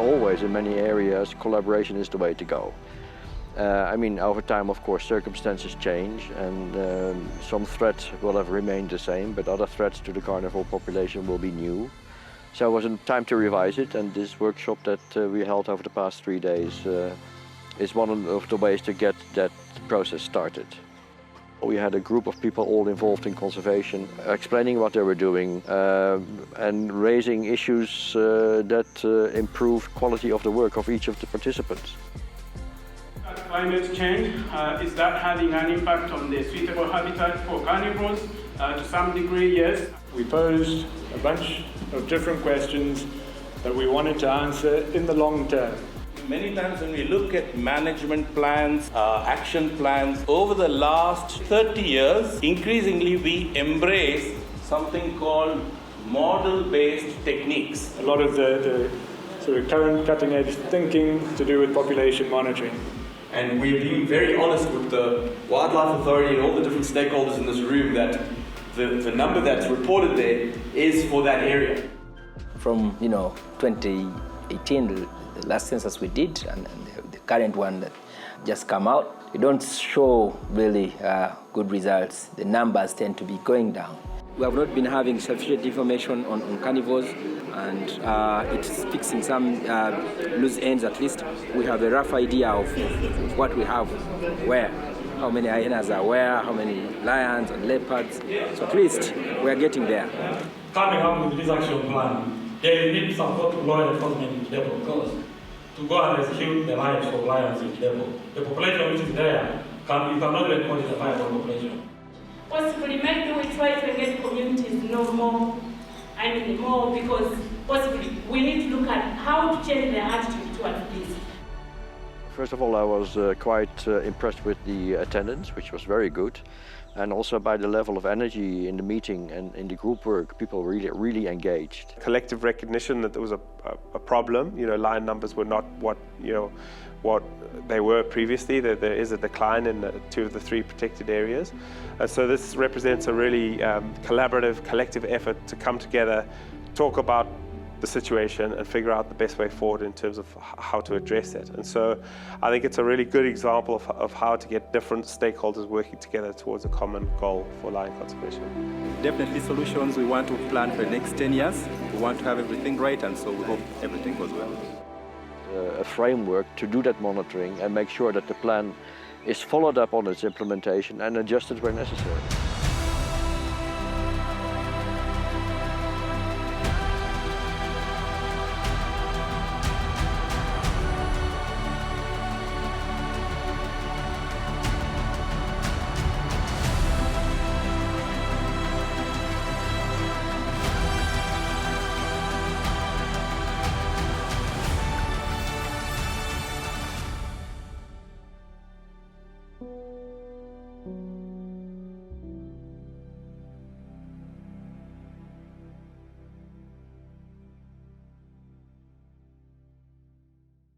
always in many areas, collaboration is the way to go. I mean, over time, of course, circumstances change, and some threats will have remained the same, but other threats to the carnivore population will be new. So it was time to revise it, and this workshop that we held over the past 3 days is one of the ways to get that process started. We had a group of people all involved in conservation, explaining what they were doing and raising issues that improve quality of the work of each of the participants. Climate change, is that having an impact on the suitable habitat for carnivores? To some degree, yes. We posed a bunch of different questions that we wanted to answer in the long term. Many times when we look at management plans, action plans, over the last 30 years, increasingly we embrace something called model-based techniques. A lot of the sort of current cutting-edge thinking to do with population monitoring. And we're being very honest with the Wildlife Authority and all the different stakeholders in this room that the number that's reported there is for that area. From 2018, the last census we did, and the current one that just come out, they don't show really good results. The numbers tend to be going down. We have not been having sufficient information on carnivores, and it's fixing some loose ends at least. We have a rough idea of what we have where, how many hyenas are where, how many lions and leopards. So at least we are getting there. Coming up with this action plan, they need support to law enforcement level because to go and rescue the lives of lions in level. The population which is there, you cannot record the viable population. Possibly, maybe we try to engage communities more, because possibly we need to look at how to change their attitude towards this. First of all, I was quite impressed with the attendance, which was very good, and also by the level of energy in the meeting and in the group work. People really engaged. Collective recognition that there was a problem. Lion numbers were not what they were previously. There is a decline in 2 of the 3 protected areas. So this represents a really collaborative, collective effort to come together, talk about the situation and figure out the best way forward in terms of how to address it. And so I think it's a really good example of how to get different stakeholders working together towards a common goal for lion conservation. Definitely solutions. We want to plan for the next 10 years. We want to have everything right, and so we hope everything goes well. A framework to do that monitoring and make sure that the plan is followed up on its implementation and adjusted where necessary.